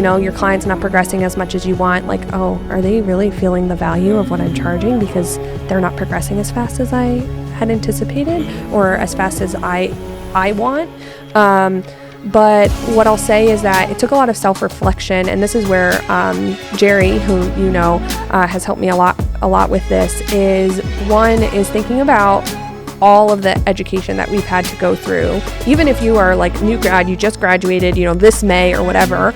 your client's not progressing as much as you want, like, oh, are they really feeling the value of what I'm charging because they're not progressing as fast as I had anticipated or as fast as I want? But what I'll say is that it took a lot of self-reflection, and this is where Jerry, who has helped me a lot with this, is thinking about all of the education that we've had to go through. Even if you are like new grad, you just graduated, this May or whatever,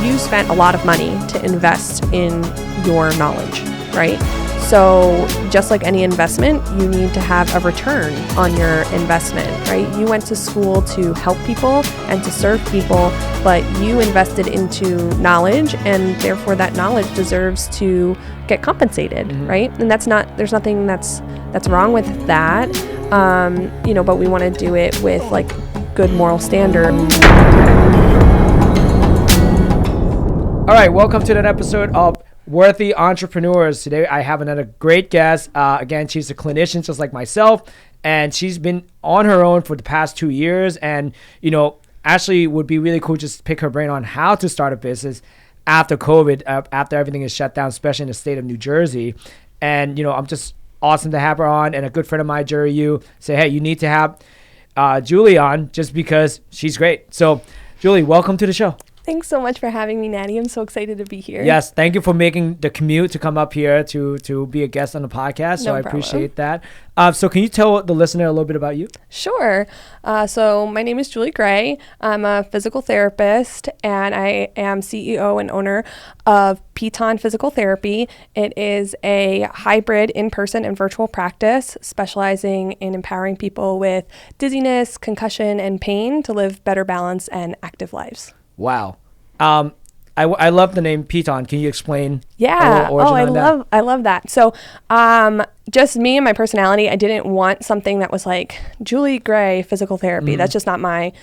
you spent a lot of money to invest in your knowledge, right? So just like any investment, you need to have a return on your investment, right? You went to school to help people and to serve people, but you invested into knowledge, and therefore that knowledge deserves to get compensated, right? And there's nothing that's wrong with that, but we want to do it with like good moral standard. All right, welcome to that episode of Worthy Entrepreneurs. Today I have another great guest. Again, she's a clinician just like myself, and she's been on her own for the past 2 years. And actually would be really cool just to pick her brain on how to start a business after COVID, after everything is shut down, especially in the state of New Jersey. And I'm just awesome to have her on. And a good friend of mine, Jerry, say, hey, you need to have Julie on just because she's great. So Julie, welcome to the show. Thanks so much for having me, Natty. I'm so excited to be here. Yes, thank you for making the commute to come up here to be a guest on the podcast. So I appreciate that. So can you tell the listener a little bit about you? Sure. So my name is Julie Gray. I'm a physical therapist, and I am CEO and owner of Piton Physical Therapy. It is a hybrid in-person and virtual practice specializing in empowering people with dizziness, concussion, and pain to live better balanced and active lives. Wow. I love the name Piton. Can you explain? Yeah. I love that. So, just me and my personality, I didn't want something that was like Julie Gray Physical Therapy. That's just not my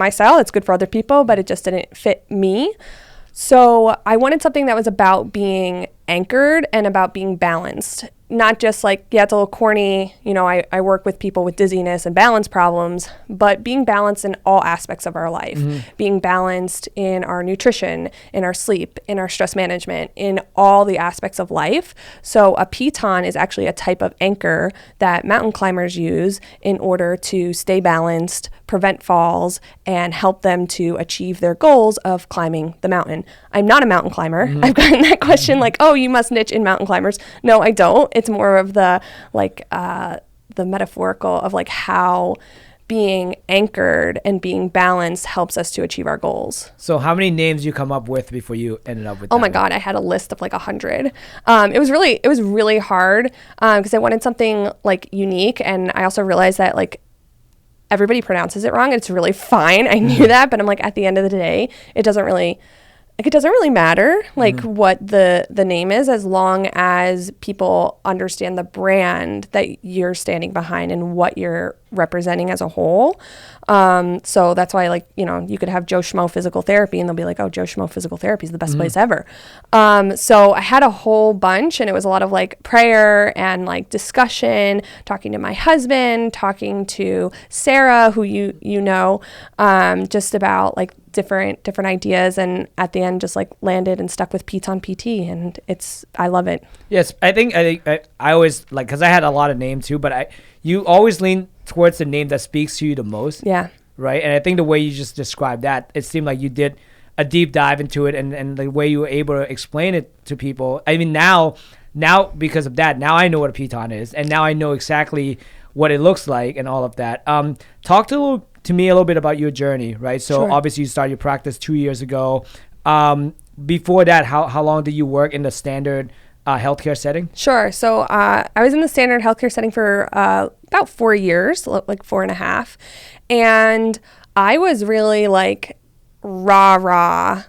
style. It's good for other people, but it just didn't fit me. So I wanted something that was about being anchored and about being balanced. Not just like, it's a little corny, I work with people with dizziness and balance problems, but being balanced in all aspects of our life, being balanced in our nutrition, in our sleep, in our stress management, in all the aspects of life. So a piton is actually a type of anchor that mountain climbers use in order to stay balanced, prevent falls, and help them to achieve their goals of climbing the mountain. I'm not a mountain climber. I've gotten that question like, oh, you must niche in mountain climbers. No, I don't. It's more of the metaphorical of like how being anchored and being balanced helps us to achieve our goals. So how many names you come up with before you ended up with Oh my God, I had a list of like 100. It was really hard because I wanted something like unique, and I also realized that like everybody pronounces it wrong. It's really fine. I knew that, but I'm like, at the end of the day, it doesn't really matter like what the name is, as long as people understand the brand that you're standing behind and what you're representing as a whole. So that's why, like, you could have Joe Schmo Physical Therapy and they'll be like, oh, Joe Schmo Physical Therapy is the best place ever. So I had a whole bunch, and it was a lot of like prayer and like discussion, talking to my husband, talking to Sarah, who just about like different ideas, and at the end just like landed and stuck with Piton PT, and I love it. Yes, I think I always like, because I had a lot of names too, but you always lean towards the name that speaks to you the most. Yeah. Right. And I think the way you just described that, it seemed like you did a deep dive into it, and the way you were able to explain it to people. I mean, now because of that, now I know what a piton is, and now I know exactly what it looks like and all of that. Talk to me a little bit about your journey, right? So Sure. Obviously you started your practice 2 years ago. Before that, how long did you work in the standard healthcare setting? Sure. So I was in the standard healthcare setting for about 4 years, like 4.5. And I was really like rah,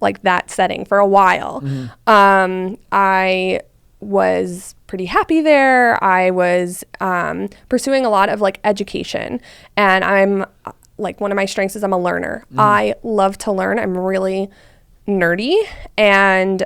like that setting for a while. I was pretty happy there. I was pursuing a lot of like education, and I'm like, one of my strengths is I'm a learner. I love to learn. I'm really nerdy, and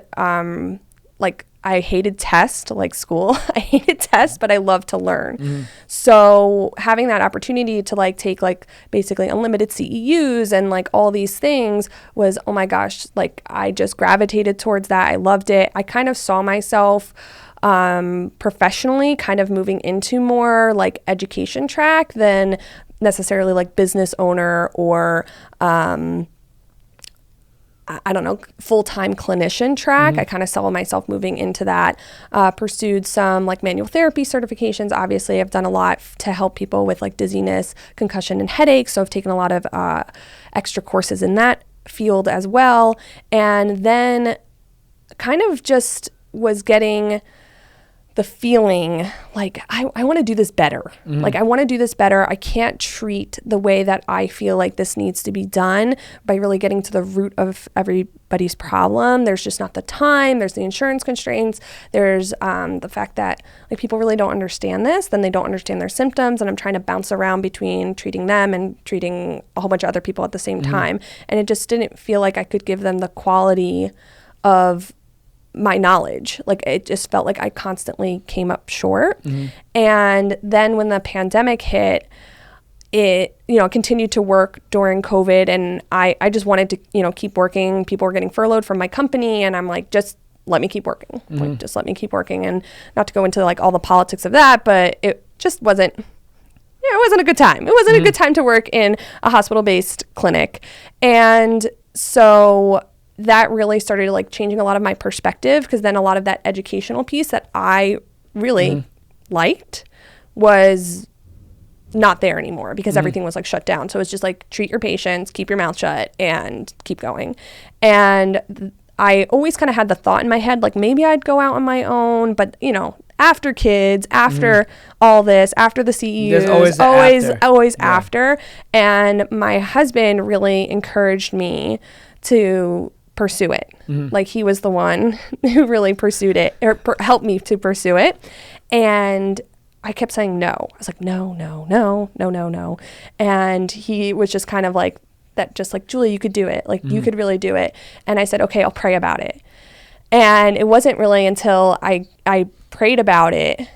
like I hated tests, like school. I hated tests, but I love to learn. So having that opportunity to like take like basically unlimited CEUs and like all these things was, oh my gosh, like I just gravitated towards that. I loved it. I kind of saw myself professionally kind of moving into more like education track than necessarily like business owner or I don't know, full-time clinician track. I kind of saw myself moving into that. Pursued some like manual therapy certifications. Obviously, I've done a lot to help people with like dizziness, concussion, and headaches. So I've taken a lot of extra courses in that field as well. And then kind of just was getting the feeling like I want to do this better. Like I want to do this better. I can't treat the way that I feel like this needs to be done by really getting to the root of everybody's problem. There's just not the time. There's the insurance constraints. There's the fact that like people really don't understand this. Then they don't understand their symptoms. And I'm trying to bounce around between treating them and treating a whole bunch of other people at the same time. And it just didn't feel like I could give them the quality of my knowledge. Like it just felt like I constantly came up short. And then when the pandemic hit, it, you know, continued to work during COVID, and I just wanted to, you know, keep working. People were getting furloughed from my company, and I'm like, just let me keep working. Like, just let me keep working. And not to go into like all the politics of that, but it just wasn't, it wasn't a good time. It wasn't a good time to work in a hospital-based clinic. And so that really started like changing a lot of my perspective, because then a lot of that educational piece that I really liked was not there anymore, because everything was like shut down. So it's just like treat your patients, keep your mouth shut, and keep going. And I always kind of had the thought in my head, like maybe I'd go out on my own, but you know, after kids, after all this, after the CEUs, always after. And my husband really encouraged me to pursue it. Like he was the one who really pursued it, or helped me to pursue it. And I kept saying no. I was like, no. And he was just kind of like that, just like, Julie, you could do it. Like you could really do it. And I said, okay, I'll pray about it. And it wasn't really until I prayed about it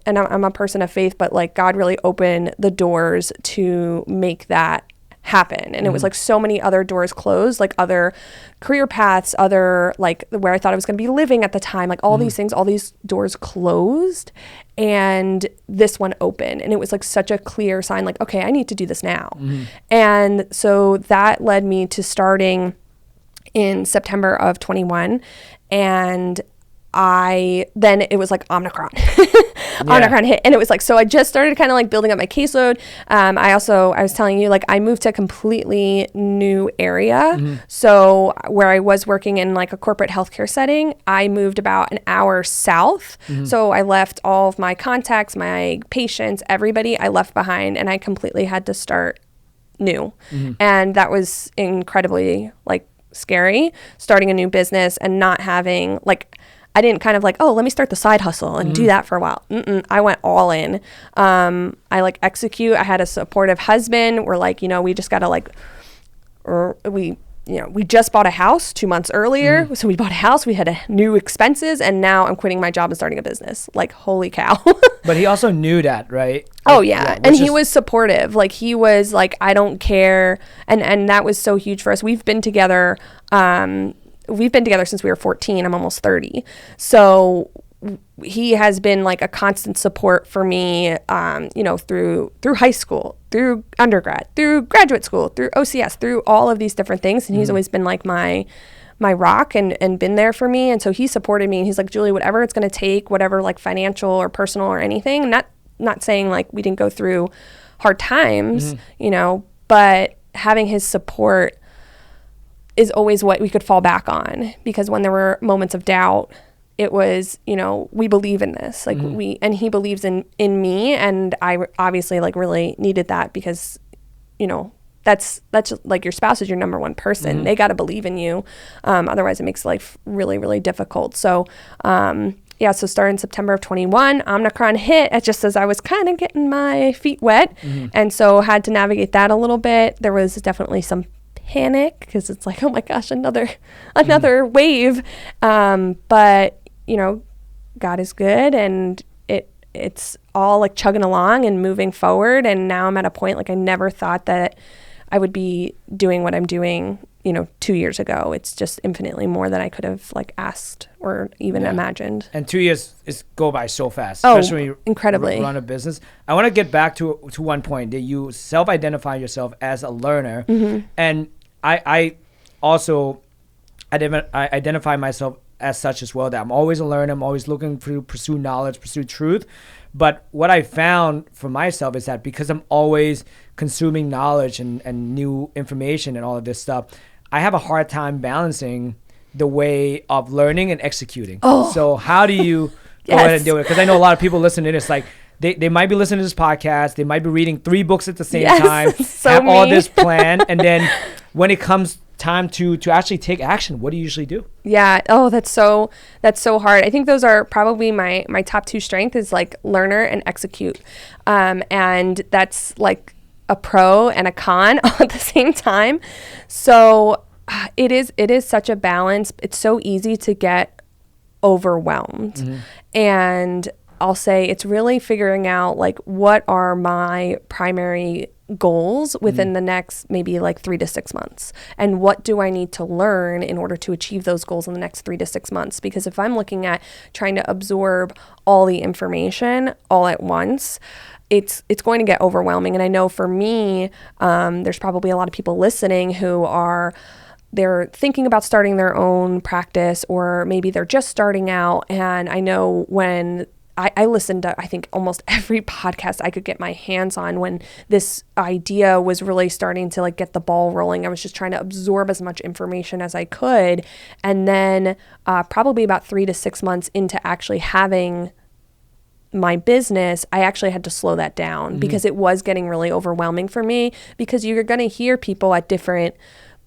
and I'm a person of faith, but like God really opened the doors to make that happen. And it was like so many other doors closed, like other career paths, other like where I thought I was going to be living at the time, like all these things, all these doors closed, and this one opened. And it was like such a clear sign, like, okay, I need to do this now. And so that led me to starting in September of 21. And then it was like Omicron. Omicron hit, and it was like, so I just started kind of like building up my caseload. I was telling you, like I moved to a completely new area. So where I was working in like a corporate healthcare setting, I moved about an hour south. So I left all of my contacts, my patients, everybody I left behind, and I completely had to start new. And that was incredibly like scary, starting a new business and not having like, I didn't kind of like, oh, let me start the side hustle and do that for a while. I went all in. I like execute. I had a supportive husband. We're like, you know, we just got to like, we just bought a house 2 months earlier. So we bought a house, we had new expenses, and now I'm quitting my job and starting a business. Like, holy cow. But he also knew that, right? Oh yeah. And he was supportive. Like he was like, I don't care. And that was so huge for us. We've been together since we were 14. I'm almost 30. So he has been like a constant support for me, you know, through high school, through undergrad, through graduate school, through OCS, through all of these different things. And he's always been like my rock and been there for me. And so he supported me, and he's like, Julie, whatever it's going to take, whatever like financial or personal or anything, not saying like we didn't go through hard times, you know, but having his support is always what we could fall back on, because when there were moments of doubt, it was, you know, we believe in this, like and he believes in me. And I obviously like really needed that, because, you know, that's like your spouse is your number one person. They got to believe in you. Otherwise it makes life really, really difficult. So, so starting September of 21, Omicron hit just as I was kind of getting my feet wet. And so had to navigate that a little bit. There was definitely some panic, because it's like, oh my gosh, another wave. But God is good, and it's all like chugging along and moving forward. And now I'm at a point like I never thought that I would be doing what I'm doing, 2 years ago. It's just infinitely more than I could have like asked or even imagined. And 2 years go by so fast, Oh, especially when you incredibly. run a business. I want to get back to one point that you self-identify yourself as a learner. And I also identify myself as such as well, that I'm always a learner. I'm always looking to pursue knowledge, pursue truth. But what I found for myself is that because I'm always consuming knowledge and new information and all of this stuff, I have a hard time balancing the way of learning and executing. So how do you go ahead and do it? Because I know a lot of people listening to this, like they might be listening to this podcast, they might be reading 3 books at the same time, so have all this planned, and then when it comes time to actually take action, what do you usually do? Yeah. Oh, that's so hard. I think those are probably my top 2 strengths is like learner and execute. And that's like a pro and a con all at the same time. So it is such a balance. It's so easy to get overwhelmed. And I'll say it's really figuring out like what are my primary goals within the next maybe like 3 to 6 months, and what do I need to learn in order to achieve those goals in the next 3 to 6 months. Because if I'm looking at trying to absorb all the information all at once, it's going to get overwhelming. And I know for me, there's probably a lot of people listening who they're thinking about starting their own practice, or maybe they're just starting out. And I know when I listened to, I think, almost every podcast I could get my hands on when this idea was really starting to like get the ball rolling. I was just trying to absorb as much information as I could. And then probably about 3 to 6 months into actually having my business, I actually had to slow that down because it was getting really overwhelming for me, because you're going to hear people at different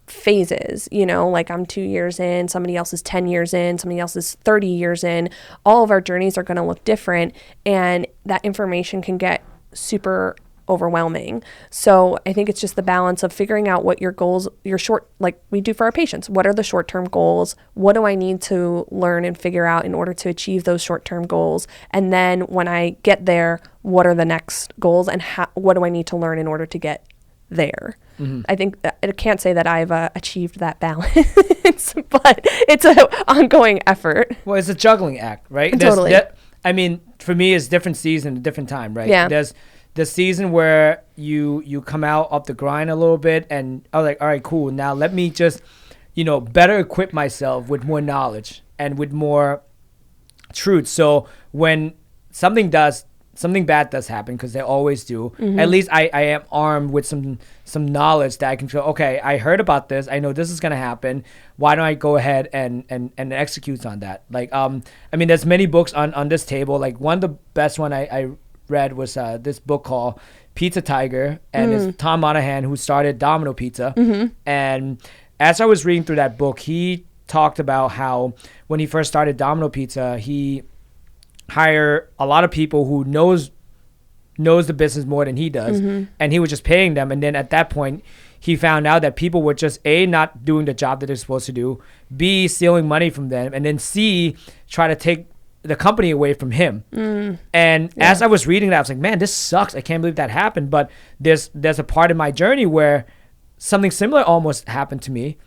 phases, like I'm 2 years in, somebody else is 10 years in, somebody else is 30 years in. All of our journeys are going to look different, and that information can get super overwhelming. So I think it's just the balance of figuring out what your goals, like we do for our patients. What are the short-term goals? What do I need to learn and figure out in order to achieve those short-term goals? And then when I get there, what are the next goals, and what do I need to learn in order to get there? I think I can't say that I've achieved that balance, but it's an ongoing effort. Well, it's a juggling act, right? Totally. I mean, for me, it's different season, different time, right? Yeah. There's the season where you come out up the grind a little bit, and I was like, all right, cool. Now let me just, better equip myself with more knowledge and with more truth. So when something bad does happen, because they always do, at least I am armed with some knowledge that I can feel, okay, I heard about this, I know this is going to happen, why don't I go ahead and execute on that? Like, I mean, there's many books on this table. Like, one of the best one I read was this book called Pizza Tiger, and it's Tom Monahan, who started Domino Pizza. And as I was reading through that book, he talked about how when he first started Domino Pizza, he hire a lot of people who knows the business more than he does, and he was just paying them. And then at that point, he found out that people were just A, not doing the job that they're supposed to do, B, stealing money from them, and then C, try to take the company away from him. And as I was reading that, I was like, man, this sucks. I can't believe that happened. But there's a part in my journey where something similar almost happened to me,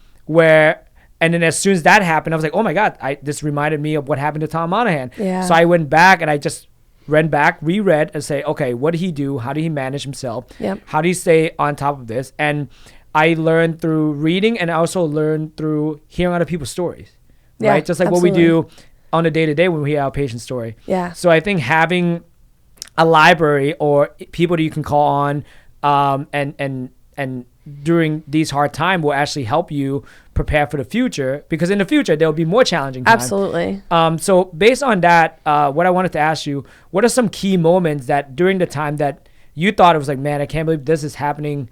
and then as soon as that happened, I was like, oh my God, this reminded me of what happened to Tom Monahan. Yeah. So I went back and I just reread and say, okay, what did he do? How did he manage himself? Yep. How do you stay on top of this? And I learned through reading, and I also learned through hearing other people's stories, right? Just like absolutely. what we do on a day-to-day when we hear our patient's story. Yeah. So I think having a library or people that you can call on and during these hard times will actually help you prepare for the future, because in the future there'll be more challenging times. Absolutely. So based on that, what I wanted to ask you, what are some key moments that during the time that you thought it was like, man, I can't believe this is happening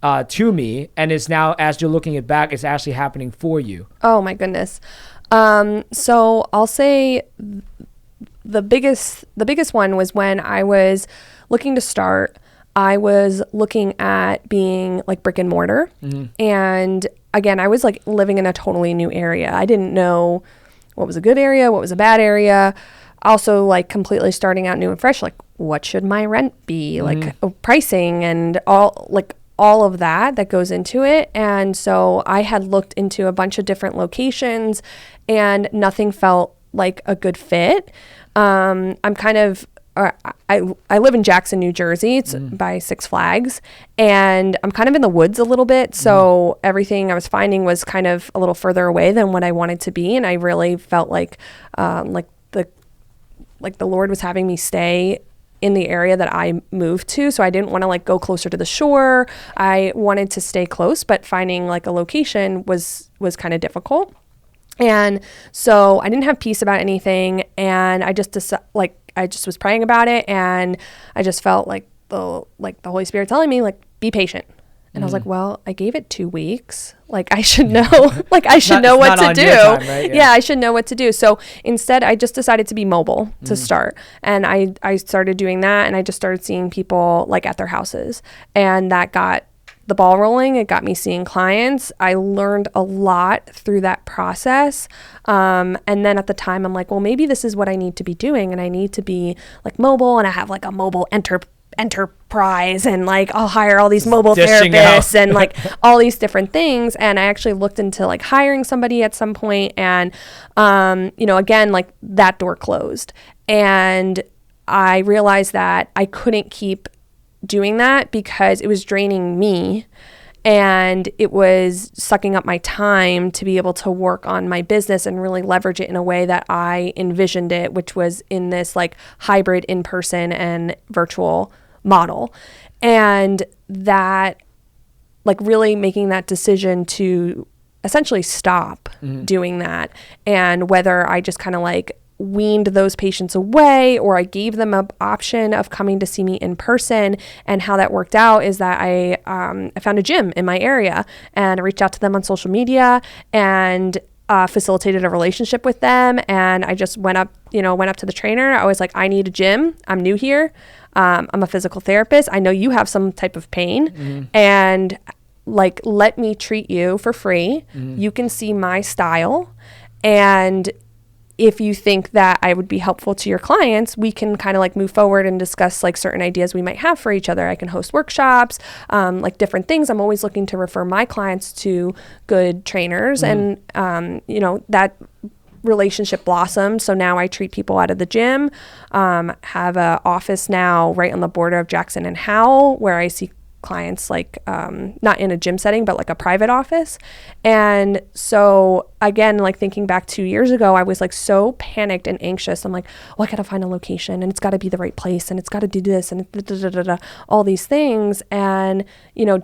to me, and it's now, as you're looking it back, it's actually happening for you? Oh my goodness. So I'll say the biggest one was when I was looking to start. I was looking at being like brick and mortar. And again, I was like living in a totally new area. I didn't know what was a good area, what was a bad area. Also, like completely starting out new and fresh, like what should my rent be, like pricing and all of that goes into it. And so I had looked into a bunch of different locations and nothing felt like a good fit. I'm kind of, I live in Jackson, New Jersey. It's by Six Flags, and I'm kind of in the woods a little bit. So everything I was finding was kind of a little further away than what I wanted to be. And I really felt like the Lord was having me stay in the area that I moved to. So I didn't want to like go closer to the shore. I wanted to stay close, but finding like a location was kind of difficult. And so I didn't have peace about anything. And I just I just was praying about it. And I just felt like the Holy Spirit telling me like, be patient. And I was like, well, I gave it 2 weeks. Like I should know, I should know what to do. Time, right? Yeah, I should know what to do. So instead I just decided to be mobile to start. And I started doing that, and I just started seeing people like at their houses, and that got the ball rolling. It got me seeing clients. I learned a lot through that process. And then at the time I'm like, well, maybe this is what I need to be doing, and I need to be like mobile, and I have like a mobile enterprise, and like I'll hire all these mobile therapists and like all these different things. And I actually looked into like hiring somebody at some point, and again, like that door closed, and I realized that I couldn't keep doing that because it was draining me, and it was sucking up my time to be able to work on my business and really leverage it in a way that I envisioned it, which was in this like hybrid in-person and virtual model. And that, like, really making that decision to essentially stop doing that, and whether I just kind of like weaned those patients away or I gave them an option of coming to see me in person. And how that worked out is that I found a gym in my area, and I reached out to them on social media and facilitated a relationship with them. And I just went up to the trainer. I was like, I need a gym. I'm new here. I'm a physical therapist. I know you have some type of pain, and like, let me treat you for free. You can see my style, and if you think that I would be helpful to your clients, we can kind of like move forward and discuss like certain ideas we might have for each other. I can host workshops, like different things. I'm always looking to refer my clients to good trainers, and that relationship blossomed. So now I treat people out of the gym, have a office now right on the border of Jackson and Howell, where I see clients like not in a gym setting, but like a private office. And so again, like thinking back 2 years ago, I was like so panicked and anxious. I'm like, well, I gotta find a location, and it's gotta be the right place, and it's gotta do this, and all these things. And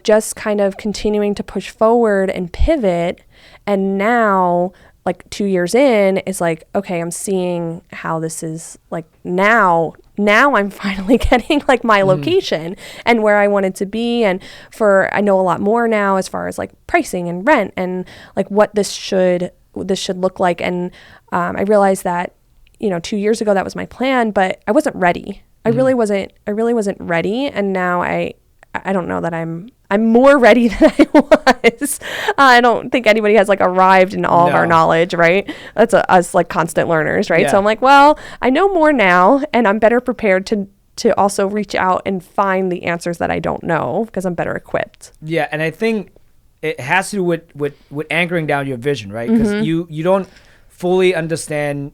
just kind of continuing to push forward and pivot. And now, like 2 years in, is like, okay, I'm seeing how this is like now I'm finally getting like my location and where I wanted to be. And I know a lot more now as far as like pricing and rent and like what this should look like. And I realized that, 2 years ago, that was my plan, but I wasn't ready. I really wasn't ready. And now I don't know that I'm more ready than I was. I don't think anybody has like arrived in all of our knowledge, right? That's us like constant learners, right? Yeah. So I'm like, well, I know more now, and I'm better prepared to also reach out and find the answers that I don't know, because I'm better equipped. Yeah, and I think it has to do with anchoring down your vision, right? Because you don't fully understand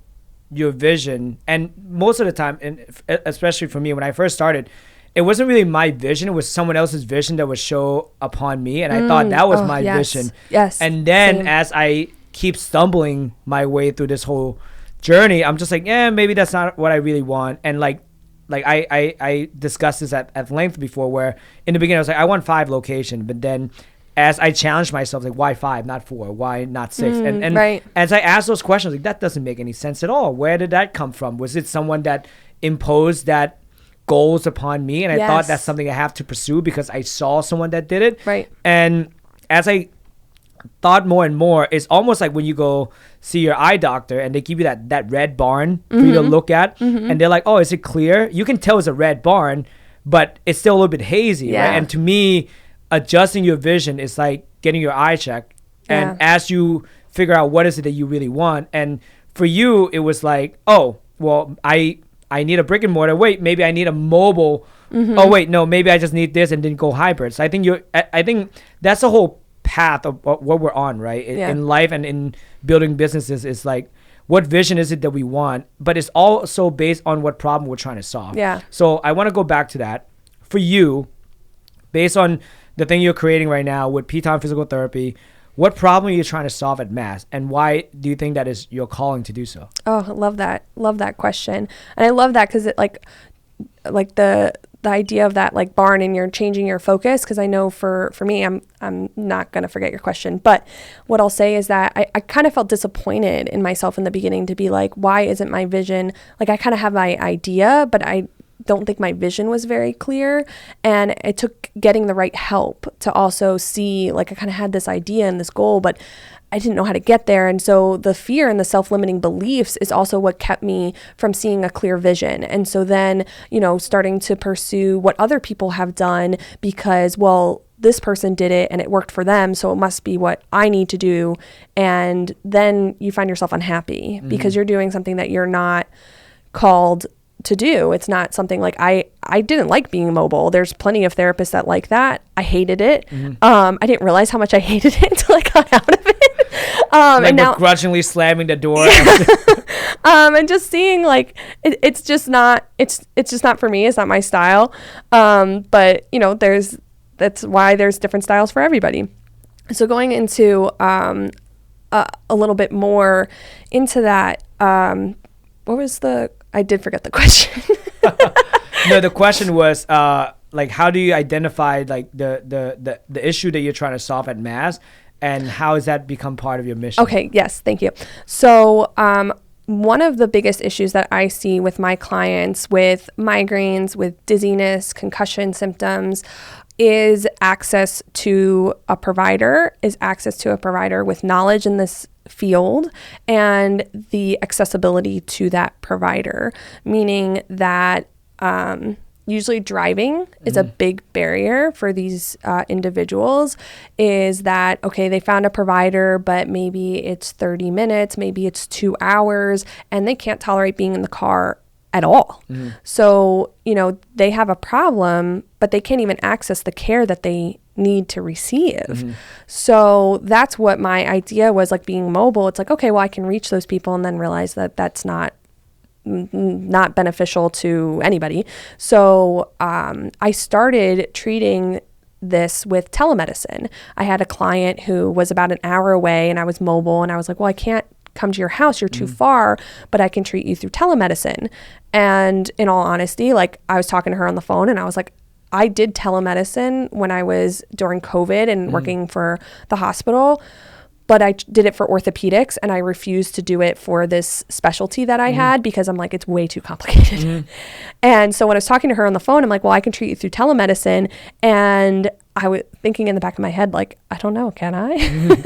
your vision, and most of the time, and especially for me when I first started, it wasn't really my vision. It was someone else's vision that would show upon me. And I thought that was my vision. Yes. And then as I keep stumbling my way through this whole journey, I'm just like, maybe that's not what I really want. And like I discussed this at length before, where in the beginning I was like, I want 5 locations. But then as I challenged myself, like, why 5, not 4? Why not 6? And right. As I asked those questions, like, that doesn't make any sense at all. Where did that come from? Was it someone that imposed that goals upon me, and I thought that's something I have to pursue because I saw someone that did it? Right. And as I thought more and more, it's almost like when you go see your eye doctor and they give you that red barn for you to look at, and they're like, oh, is it clear? You can tell it's a red barn, but it's still a little bit hazy, right? And to me, adjusting your vision is like getting your eye checked, and as you figure out what is it that you really want. And For you, it was like, oh, well, I need a brick and mortar. Wait, maybe I need a mobile. Oh, wait, no, maybe I just need this and then go hybrid. So I think that's the whole path of what we're on, right? In life and in building businesses. Is like, what vision is it that we want? But it's also based on what problem we're trying to solve. Yeah. So I want to go back to that. For you, based on the thing you're creating right now with P-Town Physical Therapy, what problem are you trying to solve at Mass? And why do you think that is your calling to do so? Oh, I love that. Love that question. And I love that because it like the idea of that like barn, and you're changing your focus. Because I know for me, I'm not going to forget your question. But what I'll say is that I kind of felt disappointed in myself in the beginning to be like, why isn't my vision, like I kind of have my idea, but I don't think my vision was very clear. And it took getting the right help to also see, like I kind of had this idea and this goal, but I didn't know how to get there. And so the fear and the self-limiting beliefs is also what kept me from seeing a clear vision. And so then, starting to pursue what other people have done because, well, this person did it and it worked for them, so it must be what I need to do. And then you find yourself unhappy because you're doing something that you're not called to do. It's not something like I didn't like being mobile. There's plenty of therapists that like that. I hated it. I didn't realize how much I hated it until I got out of it. And now begrudgingly slamming the door. And just seeing like it's just not for me. It's not my style. But that's why there's different styles for everybody. So going into a little bit more into that, I did forget the question. No, the question was like, how do you identify like the issue that you're trying to solve at Mass, and how has that become part of your mission? Okay, yes, thank you. So one of the biggest issues that I see with my clients with migraines, with dizziness, concussion symptoms, is access to a provider with knowledge in this field and the accessibility to that provider, meaning that usually driving is a big barrier for these individuals. Is that, okay, they found a provider, but maybe it's 30 minutes, maybe it's 2 hours, and they can't tolerate being in the car at all. So, they have a problem, but they can't even access the care that they need to receive. So that's what my idea was, like being mobile. It's like, okay, well, I can reach those people, and then realize that that's not beneficial to anybody. So I started treating this with telemedicine. I had a client who was about an hour away, and I was mobile, and I was like, well, I can't come to your house, you're too far, but I can treat you through telemedicine. And in all honesty, like I was talking to her on the phone, and I was like, I did telemedicine when I was during COVID and working for the hospital, but I did it for orthopedics, and I refused to do it for this specialty that I had because I'm like, it's way too complicated. And so when I was talking to her on the phone, I'm like, well, I can treat you through telemedicine. And I was thinking in the back of my head, like, I don't know, can I?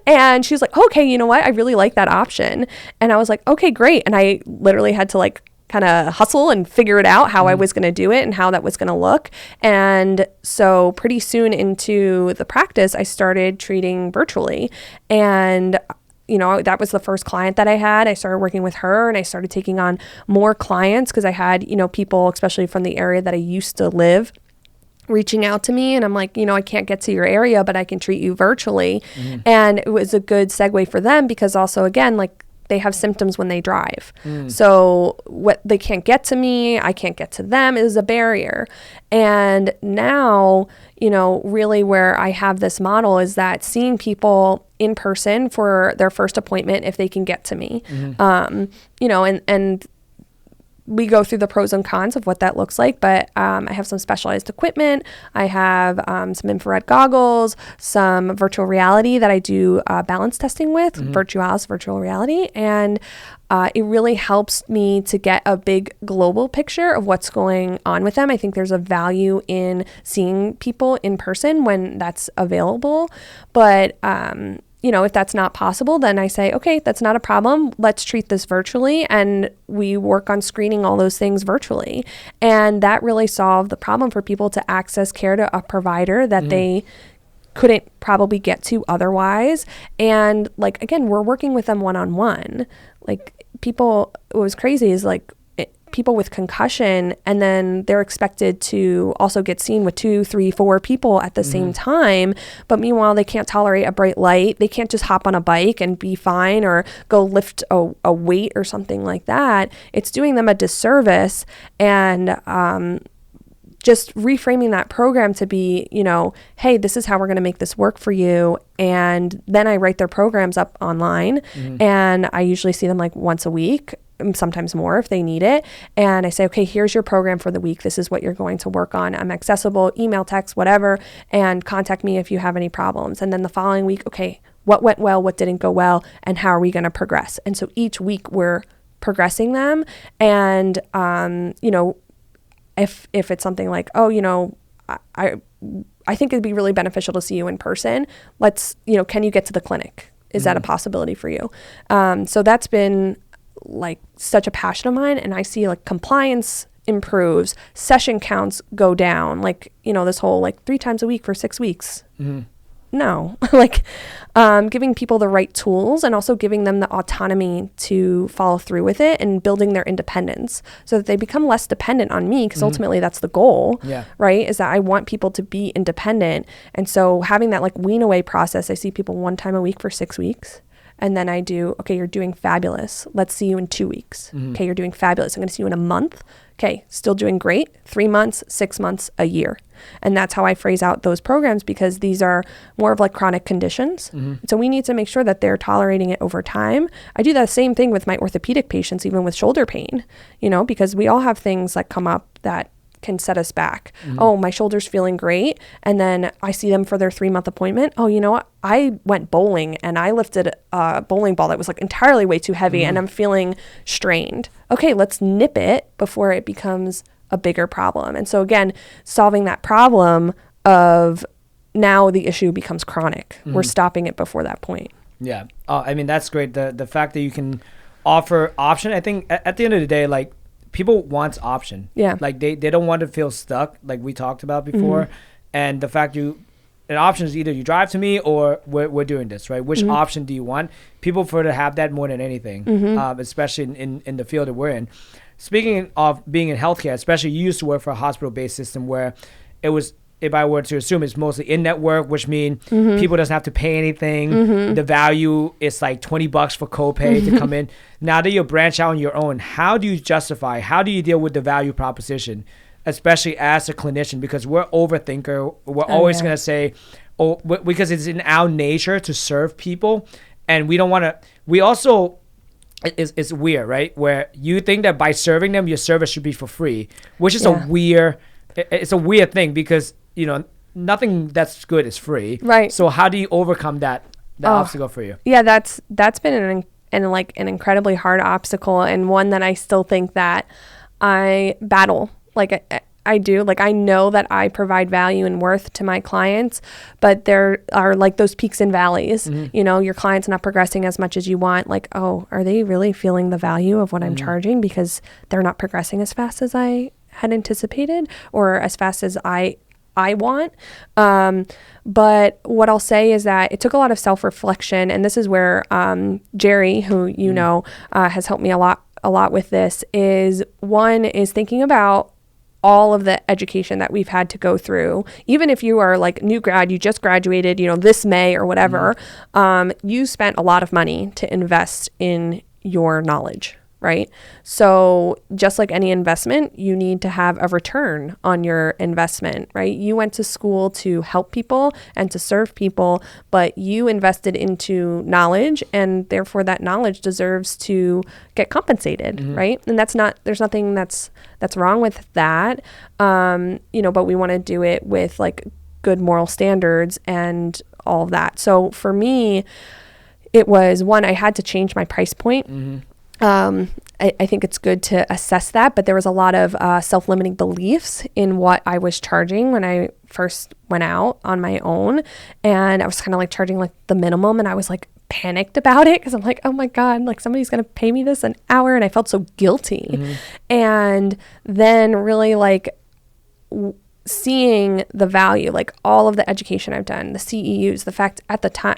And she was like, okay, you know what? I really like that option. And I was like, okay, great. And I literally had to like kind of hustle and figure it out how I was going to do it and how that was going to look. And so pretty soon into the practice, I started treating virtually. And that was the first client that I had. I started working with her, and I started taking on more clients because I had, people, especially from the area that I used to live, reaching out to me. And I'm like, I can't get to your area, but I can treat you virtually. And it was a good segue for them because also, again, like they have symptoms when they drive. So what they can't get to me, I can't get to them is a barrier. And now, really where I have this model is that seeing people in person for their first appointment, if they can get to me, and we go through the pros and cons of what that looks like, but I have some specialized equipment. I have some infrared goggles, some virtual reality that I do balance testing with, virtual reality, and it really helps me to get a big global picture of what's going on with them. I think there's a value in seeing people in person when that's available, but if that's not possible, then I say, okay, that's not a problem. Let's treat this virtually. And we work on screening all those things virtually. And that really solved the problem for people to access care to a provider that they couldn't probably get to otherwise. And like, again, we're working with them one-on-one. Like people, what was crazy is like people with concussion, and then they're expected to also get seen with 2, 3, 4 people at the same time. But meanwhile, they can't tolerate a bright light. They can't just hop on a bike and be fine, or go lift a weight or something like that. It's doing them a disservice. And just reframing that program to be, you know, hey, this is how we're going to make this work for you. And then I write their programs up online, and I usually see them like once a week, sometimes more if they need it. And I say, okay, here's your program for the week. This is what you're going to work on. I'm accessible, email, text, whatever, and contact me if you have any problems. And then the following week, okay, what went well, what didn't go well, and how are we going to progress? And so each week we're progressing them. And, you know, if it's something like, oh, you know, I think it'd be really beneficial to see you in person. Let's, you know, can you get to the clinic? Is that a possibility for you? So that's been like such a passion of mine. And I see like compliance improves, session counts go down, like, you know, this whole like 3 times a week for 6 weeks. No, like giving people the right tools, and also giving them the autonomy to follow through with it, and building their independence so that they become less dependent on me, because ultimately that's the goal, right? Is that I want people to be independent. And so having that like wean away process, I see people 1 time a week for 6 weeks. And then I do, okay, you're doing fabulous. Let's see you in 2 weeks. Okay, you're doing fabulous. I'm going to see you in a month. Okay, still doing great. 3 months, 6 months, a year. And that's how I phrase out those programs, because these are more of like chronic conditions. So we need to make sure that they're tolerating it over time. I do the same thing with my orthopedic patients, even with shoulder pain, you know, because we all have things that come up that can set us back. Oh, my shoulder's feeling great. And then I see them for their 3-month appointment. Oh, you know what? I went bowling and I lifted a bowling ball that was like entirely way too heavy, and I'm feeling strained. Okay, let's nip it before it becomes a bigger problem. And so again, solving that problem of now the issue becomes chronic. We're stopping it before that point. Yeah. I mean, that's great. The fact that you can offer option, I think at the end of the day, like, people want option. Yeah. Like they don't want to feel stuck, like we talked about before. And the fact an option is either you drive to me or we're doing this, right? Which option do you want? People prefer to have that more than anything, especially in the field that we're in. Speaking of being in healthcare, especially you used to work for a hospital-based system where it was, if I were to assume, it's mostly in-network, which means people doesn't have to pay anything. The value is like $20 for copay to come in. Now that you branch out on your own, how do you justify, how do you deal with the value proposition, especially as a clinician? Because we're overthinker. We're always going to say, because it's in our nature to serve people. And we don't want to, we also, it's weird, right? Where you think that by serving them, your service should be for free, which is it's a weird thing, because you know, nothing that's good is free. Right. So how do you overcome that obstacle for you? Yeah, that's been an incredibly hard obstacle, and one that I still think that I battle. Like I do. Like I know that I provide value and worth to my clients, but there are like those peaks and valleys. You know, your client's not progressing as much as you want. Like, oh, are they really feeling the value of what I'm charging, because they're not progressing as fast as I had anticipated, or as fast as I want. But what I'll say is that it took a lot of self-reflection, and this is where Jerry, who you know, has helped me a lot with this, is thinking about all of the education that we've had to go through. Even if you are like new grad, you just graduated, you know, this May or whatever, you spent a lot of money to invest in your knowledge. Right? So just like any investment, you need to have a return on your investment, right? You went to school to help people and to serve people, but you invested into knowledge, and therefore that knowledge deserves to get compensated, right? And there's nothing that's wrong with that. You know, but we want to do it with like good moral standards and all of that. So for me, it was I had to change my price point. I think it's good to assess that, but there was a lot of self-limiting beliefs in what I was charging when I first went out on my own, and I was kind of like charging like the minimum, and I was like panicked about it, because I'm like, oh my God, like somebody's going to pay me this an hour, and I felt so guilty. And then really like seeing the value, like all of the education I've done, the CEUs, the fact at the time,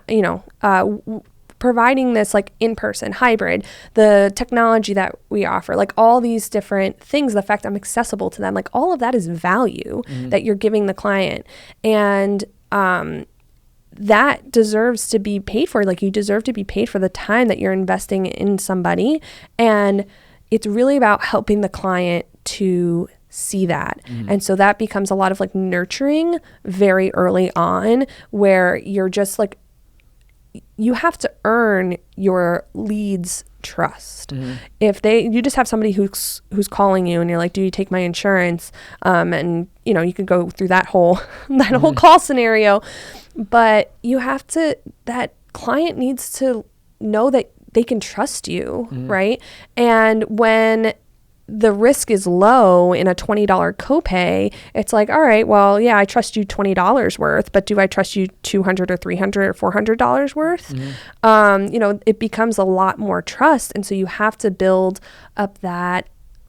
providing this like in-person hybrid, the technology that we offer, like all these different things, the fact I'm accessible to them, like all of that is value that you're giving the client. And that deserves to be paid for. Like you deserve to be paid for the time that you're investing in somebody. And it's really about helping the client to see that. And so that becomes a lot of like nurturing very early on, where you're just like, you have to earn your leads trust. If you just have somebody who's calling you and you're like, do you take my insurance? And you could go through that whole whole call scenario, but you have to, that client needs to know that they can trust you, right? And when the risk is low in a $20 copay, it's like, all right, well, yeah, I trust you $20 worth, but do I trust you $200 or $300 or $400 worth? It becomes a lot more trust. And so you have to build up that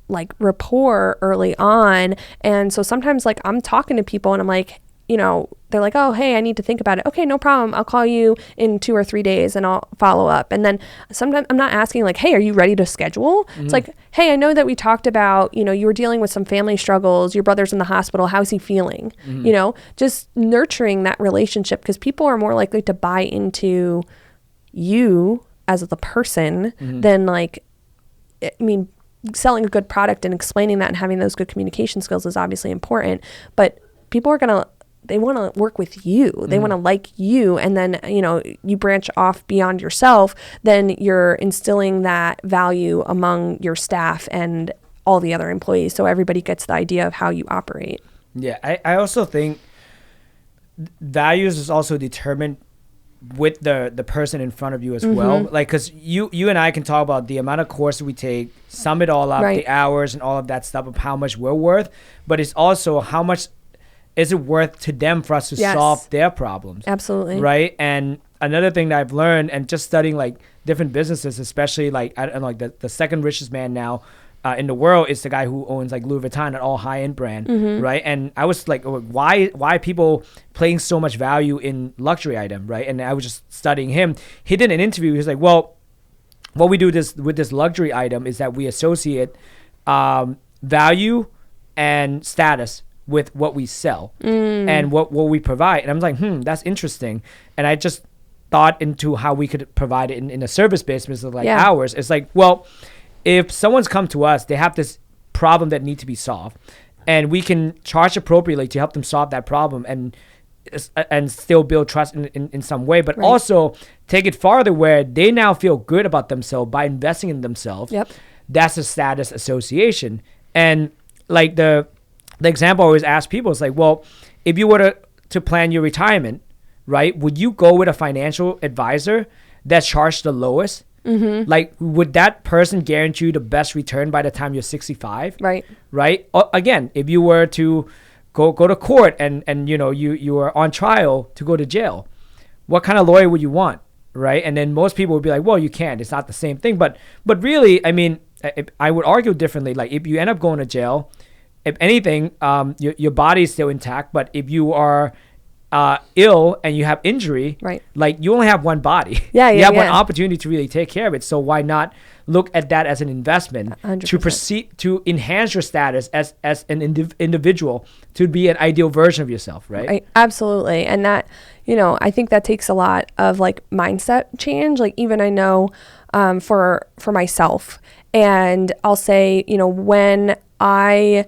like rapport early on. And so sometimes like I'm talking to people and I'm like, they're like, oh, hey, I need to think about it. Okay, no problem. I'll call you in 2 or 3 days and I'll follow up. And then sometimes I'm not asking like, hey, are you ready to schedule? It's like, hey, I know that we talked about, you were dealing with some family struggles. Your brother's in the hospital. How's he feeling? Just nurturing that relationship, because people are more likely to buy into you as the person than like, selling a good product and explaining that and having those good communication skills is obviously important, but people are they want to work with you. They want to like you. And then, you branch off beyond yourself, then you're instilling that value among your staff and all the other employees. So everybody gets the idea of how you operate. Yeah. I also think values is also determined with the person in front of you as well. Like, cause you and I can talk about the amount of courses we take, sum it all up, the hours and all of that stuff of how much we're worth, but it's also how much is it worth to them for us to solve their problems? Absolutely. Right. And another thing that I've learned, and just studying like different businesses, especially like, I don't know, like the second richest man now in the world is the guy who owns like Louis Vuitton, an all high-end brand. Right. And I was like, why are people playing so much value in luxury item? Right. And I was just studying him. He did an interview. He was like, well, what we do with this luxury item is that we associate value and status with what we sell and what we provide. And I'm like, that's interesting. And I just thought into how we could provide it in a service business like ours. It's like, well, if someone's come to us, they have this problem that needs to be solved, and we can charge appropriately to help them solve that problem and still build trust in some way, but also take it farther where they now feel good about themselves by investing in themselves. That's a status association. And like the example I always ask people is like, well, if you were to plan your retirement, right, would you go with a financial advisor that charged the lowest? Like, would that person guarantee you the best return by the time you're 65? Right. Again, if you were to go to court and you are on trial to go to jail, what kind of lawyer would you want? Right. And then most people would be like, well, you can't. It's not the same thing. But really, I mean, I would argue differently. Like, if you end up going to jail, if anything, your body is still intact. But if you are ill and you have injury, like, you only have one body. You have one opportunity to really take care of it. So why not look at that as an investment 100%. to enhance your status as an individual, to be an ideal version of yourself, right? Absolutely. And that, I think that takes a lot of like mindset change. Like, even I know for myself, and I'll say, when I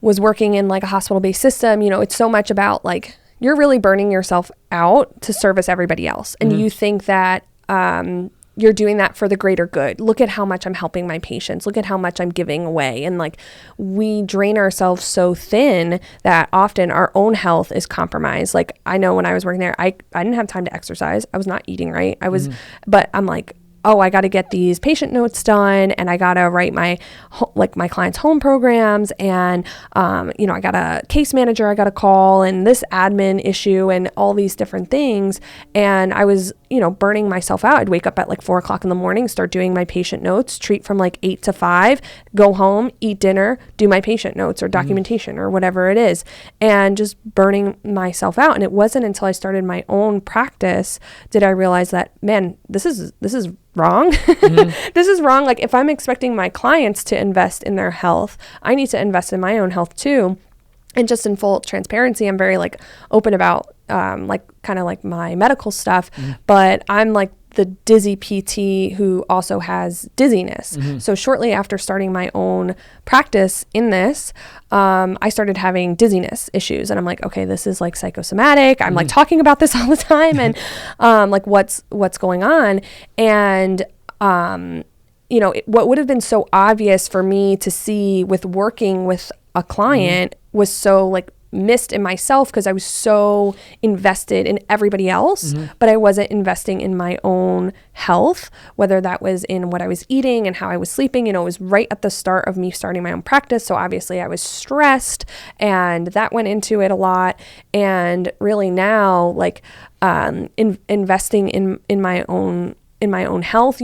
was working in like a hospital-based system, it's so much about like, you're really burning yourself out to service everybody else. And you think that you're doing that for the greater good. Look at how much I'm helping my patients. Look at how much I'm giving away. And like, we drain ourselves so thin that often our own health is compromised. Like, I know when I was working there, I didn't have time to exercise. I was not eating right. But I'm like, oh, I got to get these patient notes done, and I got to write my clients' home programs, and I got a case manager I got to call, and this admin issue, and all these different things. And I was, burning myself out. I'd wake up at like 4:00 in the morning, start doing my patient notes, treat from like 8 to 5, go home, eat dinner, do my patient notes or documentation or whatever it is, and just burning myself out. And it wasn't until I started my own practice did I realize that, man, this is wrong. This is wrong. Like, if I'm expecting my clients to invest in their health, I need to invest in my own health too. And just in full transparency, I'm very like open about kind of like my medical stuff, but I'm like the dizzy PT who also has dizziness. So shortly after starting my own practice in this, I started having dizziness issues, and I'm like, okay, this is like psychosomatic. I'm like talking about this all the time, and like what's going on. And what would have been so obvious for me to see with working with a client was so like missed in myself, because I was so invested in everybody else, but I wasn't investing in my own health, whether that was in what I was eating and how I was sleeping. It was right at the start of me starting my own practice. So obviously I was stressed, and that went into it a lot. And really now, like, investing in my own health,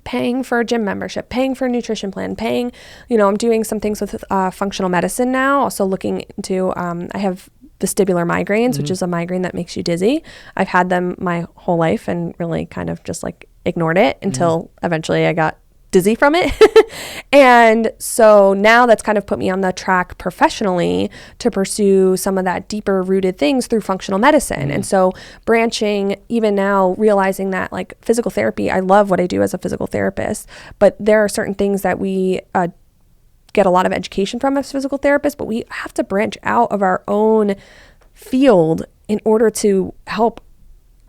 paying for a gym membership, paying for a nutrition plan, paying, I'm doing some things with functional medicine now, also looking into, I have vestibular migraines, which is a migraine that makes you dizzy. I've had them my whole life and really kind of just like ignored it until eventually I got dizzy from it. And so now that's kind of put me on the track professionally to pursue some of that deeper rooted things through functional medicine. And so branching, even now, realizing that like physical therapy, I love what I do as a physical therapist, but there are certain things that we get a lot of education from as physical therapists, but we have to branch out of our own field in order to help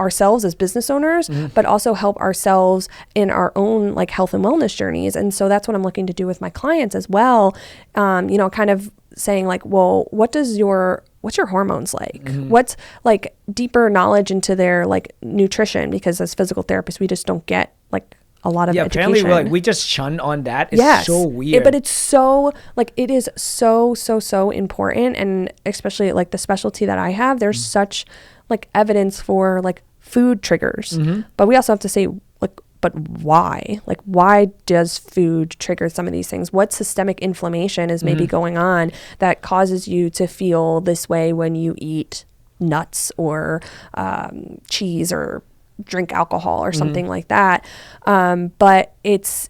ourselves as business owners, but also help ourselves in our own like health and wellness journeys. And so that's what I'm looking to do with my clients as well. Kind of saying like, well, what's your hormones like? What's like deeper knowledge into their like nutrition? Because as physical therapists, we just don't get like a lot of education. Apparently we just shun on that. It's so weird. But it's so like, it is so important. And especially like the specialty that I have, there's such like evidence for like food triggers, but we also have to say like, but why? Like, why does food trigger some of these things? What systemic inflammation is maybe going on that causes you to feel this way when you eat nuts or cheese or drink alcohol or something like that? But it's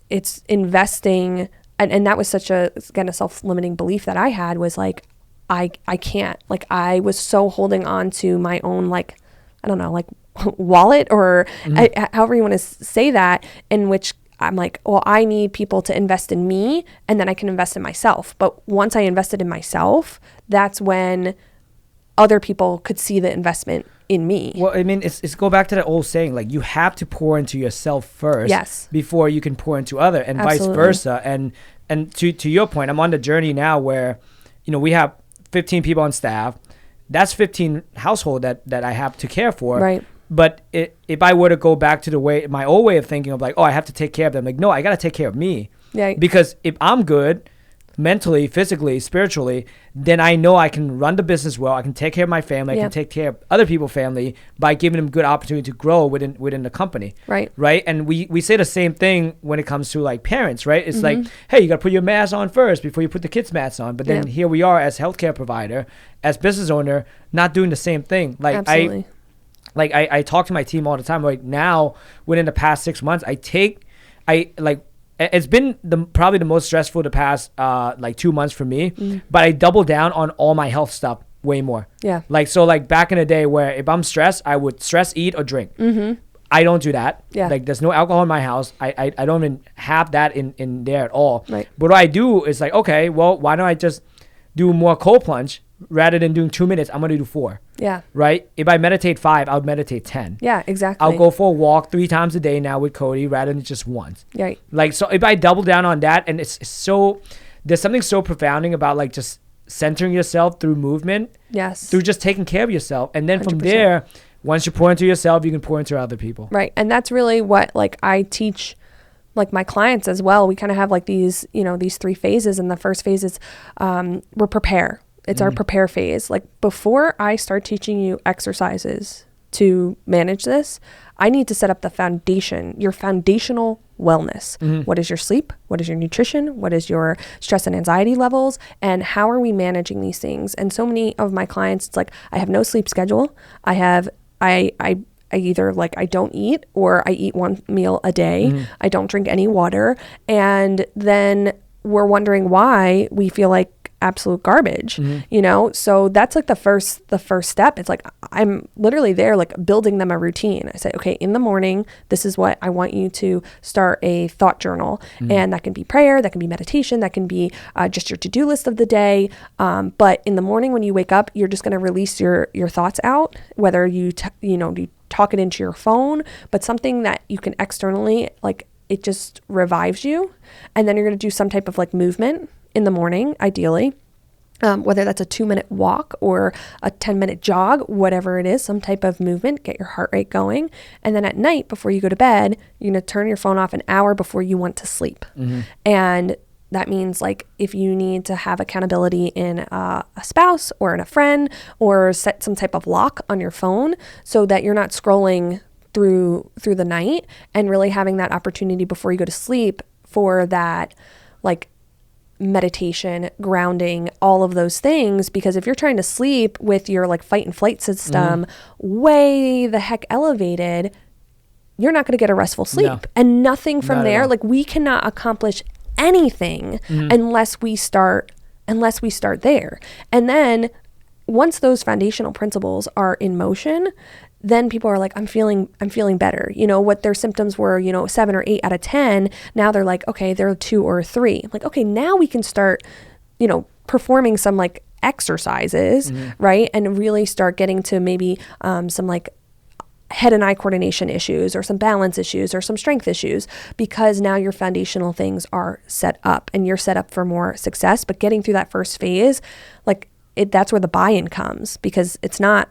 investing, and that was such a self-limiting belief that I had, was like, I can't, like, I was so holding on to my own, like, I don't know, like wallet or however you want to say that, in which I'm like, well, I need people to invest in me, and then I can invest in myself. But once I invested in myself, that's when other people could see the investment in me. Well, I mean, it's go back to that old saying, like, you have to pour into yourself first before you can pour into other, and vice versa. And to your point, I'm on the journey now where, we have 15 people on staff. That's 15 household that I have to care for. Right. But if I were to go back to my old way of thinking of like, oh, I have to take care of them. Like, no, I got to take care of me. Yeah. Because if I'm good mentally, physically, spiritually, then I know I can run the business well. I can take care of my family. I can take care of other people's family by giving them good opportunity to grow within the company. Right. Right. And we say the same thing when it comes to like parents, right? It's like, hey, you got to put your mask on first before you put the kids' masks on. But then here we are as healthcare provider, as business owner, not doing the same thing. Like, absolutely. I talk to my team all the time. Like, now, within the past 6 months, it's been probably the most stressful the past 2 months for me, but I double down on all my health stuff way more. Yeah. So back in the day where if I'm stressed, I would stress, eat or drink. I don't do that. Yeah. Like, there's no alcohol in my house. I don't even have that in there at all. Right. But what I do is like, okay, well, why don't I just do more cold plunge? Rather than doing 2 minutes, I'm going to do 4. Yeah. Right? If I meditate 5, I would meditate 10. Yeah, exactly. I'll go for a walk 3 times a day now with Cody rather than just once. Right. So if I double down on that, and it's so, there's something so profounding about like just centering yourself through movement. Yes. Through just taking care of yourself. And then 100%. From there, once you pour into yourself, you can pour into other people. Right. And that's really what like I teach like my clients as well. We kind of have like these, you know, these 3 phases. And the first phase is we're prepare. It's our prepare phase. Like before I start teaching you exercises to manage this, I need to set up the foundation, your foundational wellness. What is your sleep? What is your nutrition? What is your stress and anxiety levels? And how are we managing these things? And so many of my clients, it's like, I have no sleep schedule. I either like I don't eat or I eat 1 meal a day. I don't drink any water. And then we're wondering why we feel like absolute garbage, you know? So that's like the first step. It's like, I'm literally there, like building them a routine. I say, okay, in the morning, this is what I want you to start a thought journal. And that can be prayer, that can be meditation, that can be just your to-do list of the day. But in the morning when you wake up, you're just going to release your thoughts out, whether you talk it into your phone, but something that you can externally, like it just revives you. And then you're going to do some type of like movement in the morning, ideally, whether that's a 2-minute walk or a 10-minute jog, whatever it is, some type of movement, get your heart rate going. And then at night, before you go to bed, you're going to turn your phone off an hour before you want to sleep. And that means like if you need to have accountability in a spouse or in a friend, or set some type of lock on your phone so that you're not scrolling through the night, and really having that opportunity before you go to sleep for that like meditation, grounding, all of those things. Because if you're trying to sleep with your like fight and flight system way the heck elevated, you're not going to get a restful sleep. No. And nothing from there, like we cannot accomplish anything unless we start there. And then once those foundational principles are in motion, then people are like, I'm feeling better. You know, what their symptoms were, 7 or 8 out of 10. Now they're like, okay, they're 2 or 3. I'm like, okay, now we can start, performing some like exercises, right? And really start getting to maybe some like head and eye coordination issues, or some balance issues, or some strength issues, because now your foundational things are set up and you're set up for more success. But getting through that first phase, like that's where the buy-in comes, because it's not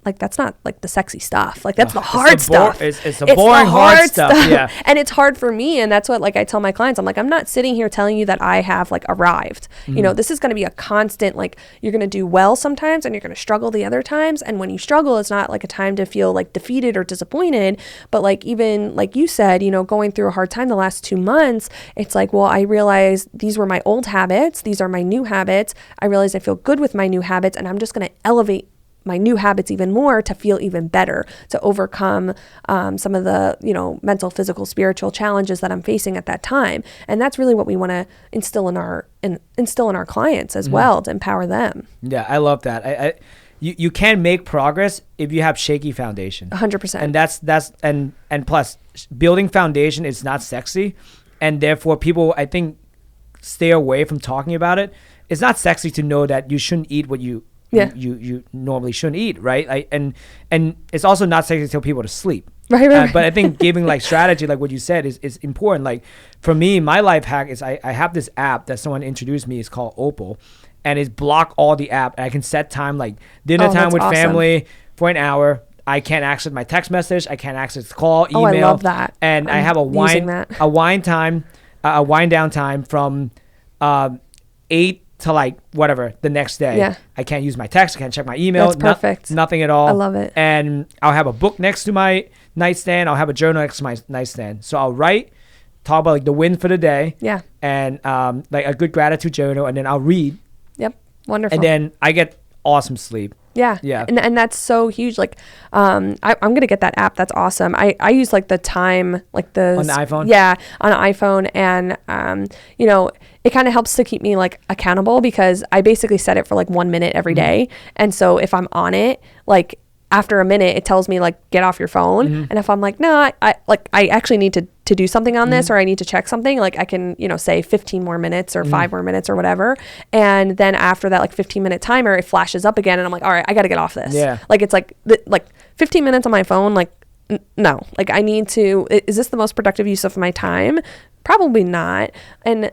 like, that's not like the sexy stuff. Like that's the hard stuff. It's the boring, hard stuff. Yeah. And it's hard for me. And that's what, like, I tell my clients, I'm like, I'm not sitting here telling you that I have like arrived, this is going to be a constant, like you're going to do well sometimes and you're going to struggle the other times. And when you struggle, it's not like a time to feel like defeated or disappointed, but like, even like you said, going through a hard time the last 2 months, it's like, well, I realized these were my old habits. These are my new habits. I realized I feel good with my new habits, and I'm just going to elevate my new habits even more to feel even better, to overcome some of the, mental, physical, spiritual challenges that I'm facing at that time. And that's really what we want to instill in our clients as well, to empower them. Yeah, I love that. You can make progress if you have shaky foundation. 100%. And that's and plus, building foundation is not sexy, and therefore people, I think, stay away from talking about it. It's not sexy to know that you shouldn't eat what you normally shouldn't eat, right? And it's also not sexy to tell people to sleep. Right. But I think giving like strategy, like what you said, is important. Like for me, my life hack is I have this app that someone introduced me. It's called Opal, and it's block all the app. And I can set time, like dinner time with family for an hour. I can't access my text message. I can't access call, email. Oh, I love that. And I have a wind down time from 8 to like whatever the next day. Yeah. I can't use my text. I can't check my email. That's perfect. Nothing at all. I love it. And I'll have a book next to my nightstand. I'll have a journal next to my nightstand. So I'll write, talk about like the win for the day. Yeah. And like a good gratitude journal, and then I'll read. Yep. Wonderful. And then I get awesome sleep. Yeah. Yeah. And that's so huge. Like, I'm going to get that app. That's awesome. I use like the time, like on the iPhone. Yeah. On an iPhone. And, it kind of helps to keep me like accountable, because I basically set it for like 1 minute every day. And so if I'm on it, like after a minute, it tells me like, get off your phone. And if I'm like, no, I actually need to do something on this, or I need to check something, like I can, say 15 more minutes or 5 more minutes or whatever. And then after that, like 15-minute timer, it flashes up again. And I'm like, all right, I got to get off this. Yeah. Like, it's like, 15 minutes on my phone, like no, like I need to, is this the most productive use of my time? Probably not. And,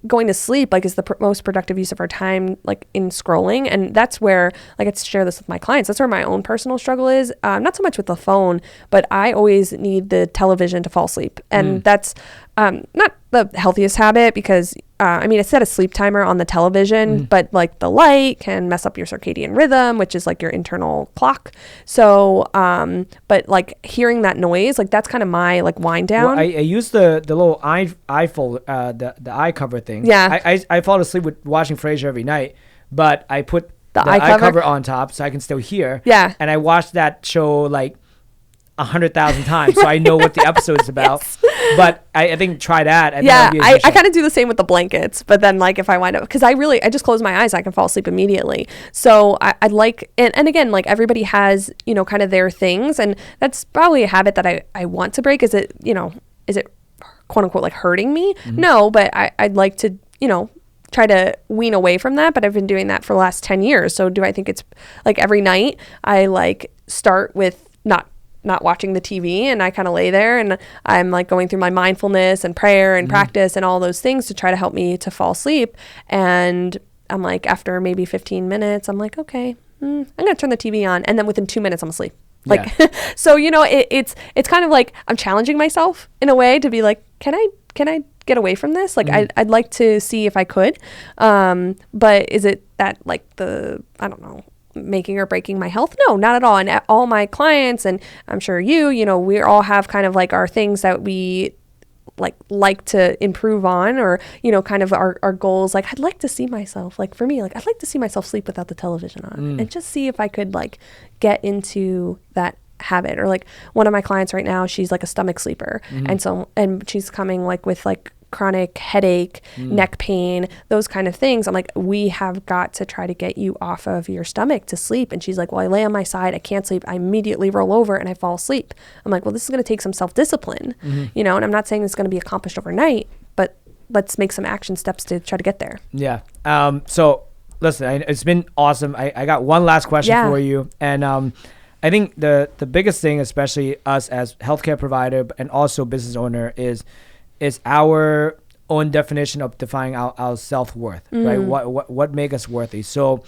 going to sleep, like, is the most productive use of our time, like, in scrolling. And that's where, like, I get to share this with my clients. That's where my own personal struggle is. Not so much with the phone, but I always need the television to fall asleep. And that's not the healthiest habit because, I set a sleep timer on the television, but, like, the light can mess up your circadian rhythm, which is, like, your internal clock. So, but, like, hearing that noise, like, that's kind of my, like, wind down. Well, I use the little eye fold, the eye cover thing. Yeah. I fall asleep with watching Frasier every night, but I put the eye cover on top so I can still hear. Yeah. And I watch that show like 100,000 times, so I know what the episode is about. Yes. But I think try that. I kind of do the same with the blankets, but then like if I wind up, because I just close my eyes, I can fall asleep immediately. So I like, and again, like everybody has, kind of their things, and that's probably a habit that I want to break. Is it quote unquote like hurting me? No, but I'd like to, try to wean away from that, but I've been doing that for the last 10 years. So do I think it's like every night I like start with not watching the TV, and I kind of lay there and I'm like going through my mindfulness and prayer and practice and all those things to try to help me to fall asleep. And I'm like, after maybe 15 minutes, I'm like, okay, I'm going to turn the TV on. And then within 2 minutes, I'm asleep. Like, so, it's kind of like I'm challenging myself in a way to be like, can I get away from this? Like, I'd like to see if I could. But is it that like I don't know, making or breaking my health? No, not at all. And all my clients, and I'm sure we all have kind of like our things that we like to improve on, or, kind of our goals. Like, I'd like to see myself, like for me, like I'd like to see myself sleep without the television on and just see if I could like get into that habit. Or like one of my clients right now, she's like a stomach sleeper. And she's coming like with like chronic headache, neck pain, those kind of things. I'm like, we have got to try to get you off of your stomach to sleep. And she's like, well, I lay on my side, I can't sleep, I immediately roll over and I fall asleep. I'm like, well, this is going to take some self-discipline, and I'm not saying it's going to be accomplished overnight, but let's make some action steps to try to get there. Yeah. So listen, it's been awesome. I got one last question for you. And I think the biggest thing, especially us as healthcare provider and also business owner, is our own definition of defining our self-worth, right? What make us worthy. So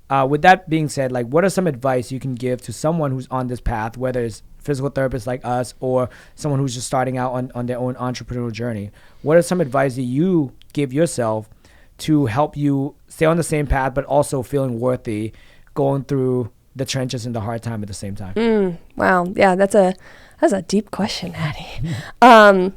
with that being said, like, what are some advice you can give to someone who's on this path, whether it's physical therapists like us or someone who's just starting out on their own entrepreneurial journey? What are some advice that you give yourself to help you stay on the same path, but also feeling worthy going through the trenches and the hard time at the same time? Wow. Yeah, that's a deep question, Natty.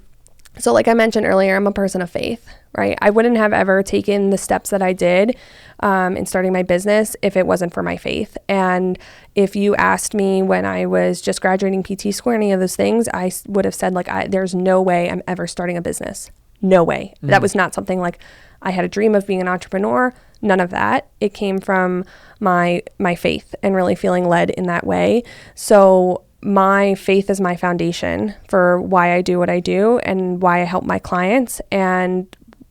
So like I mentioned earlier, I'm a person of faith, right? I wouldn't have ever taken the steps that I did in starting my business if it wasn't for my faith. And if you asked me when I was just graduating PT school or any of those things, I would have said like, there's no way I'm ever starting a business. No way. That was not something like I had a dream of being an entrepreneur. None of that. It came from my faith and really feeling led in that way. So my faith is my foundation for why I do what I do and why I help my clients, and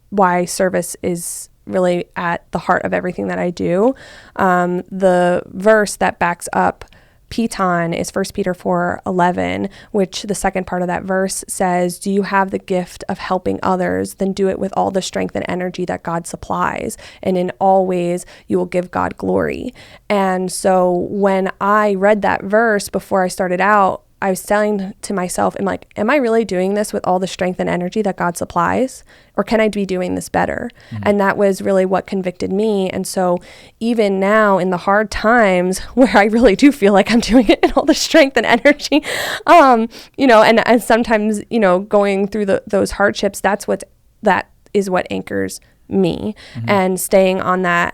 why service is really at the heart of everything that I do. The verse that backs up Piton is 1 Peter 4:11, which the second part of that verse says, do you have the gift of helping others? Then do it with all the strength and energy that God supplies. And in all ways, you will give God glory. And so when I read that verse before I started out, I was saying to myself, am I really doing this with all the strength and energy that God supplies? Or can I be doing this better? And that was really what convicted me. And so even now in the hard times where I really do feel like I'm doing it in all the strength and energy, and sometimes, going through those hardships, that is what anchors me, and staying on that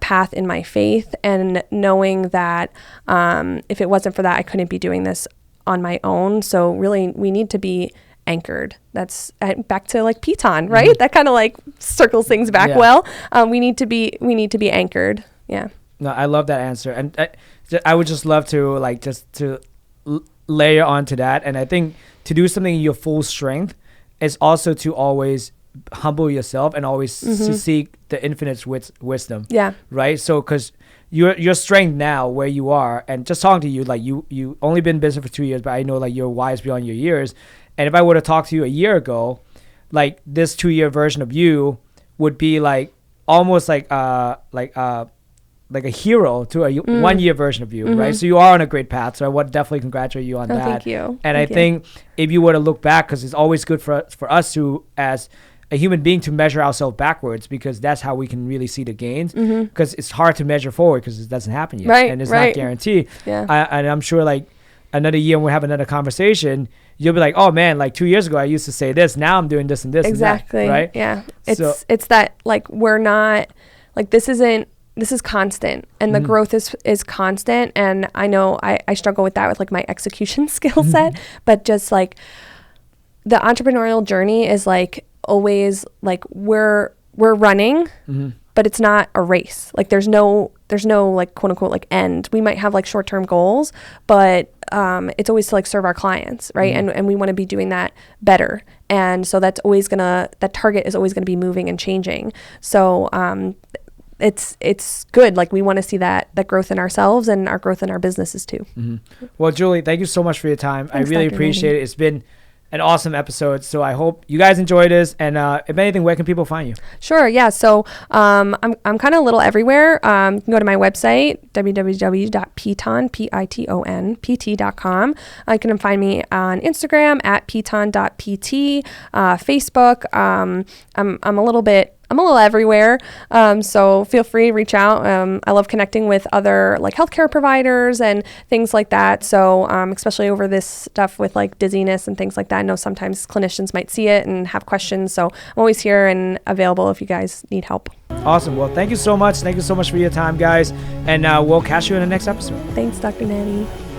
path in my faith, and knowing that if it wasn't for that, I couldn't be doing this on my own. So really, we need to be anchored. That's back to like Piton, right? That kind of like circles things back well. We need to be anchored. Yeah. No, I love that answer, and I would just love to layer onto that. And I think to do something in your full strength is also to always humble yourself and always to seek the infinite's wisdom. Yeah. Right. So, because your strength now where you are, and just talking to you, like you only been in business for 2 years, but I know like you're wise beyond your years. And if I would have talked to you a year ago, like this 2 year version of you would be like almost like a hero to a 1 year version of you, right? So you are on a great path. So I would definitely congratulate you on that. Thank you. And I think if you were to look back, because it's always good for us to, as a human being, to measure ourselves backwards, because that's how we can really see the gains. Because it's hard to measure forward because it doesn't happen yet, right, and it's right. not guaranteed. Yeah. And I'm sure like another year when we have another conversation, you'll be like, oh man, like 2 years ago I used to say this, now I'm doing this and this. Exactly. And that, right? Yeah. It's that like we're not like this is constant, and the growth is constant. And I know I struggle with that with like my execution skill set, but just like the entrepreneurial journey is like always like we're running, but it's not a race. Like there's no like quote unquote like end. We might have like short-term goals, but it's always to like serve our clients, right? And we want to be doing that better. And so that target is always gonna be moving and changing. So it's good. Like we want to see that growth in ourselves and our growth in our businesses too. Well, Julie, thank you so much for your time. Thanks, I really Dr. appreciate Natty. it. It's been an awesome episode. So I hope you guys enjoyed this. And if anything, where can people find you? Sure. Yeah. So I'm kind of a little everywhere. You can go to my website, www.piton.pt.com. You can find me on Instagram at piton.pt, Facebook. I'm a little everywhere, so feel free to reach out. I love connecting with other like healthcare providers and things like that. So especially over this stuff with like dizziness and things like that. I know sometimes clinicians might see it and have questions. So I'm always here and available if you guys need help. Awesome. Well, thank you so much. Thank you so much for your time, guys. And we'll catch you in the next episode. Thanks, Dr. Natty.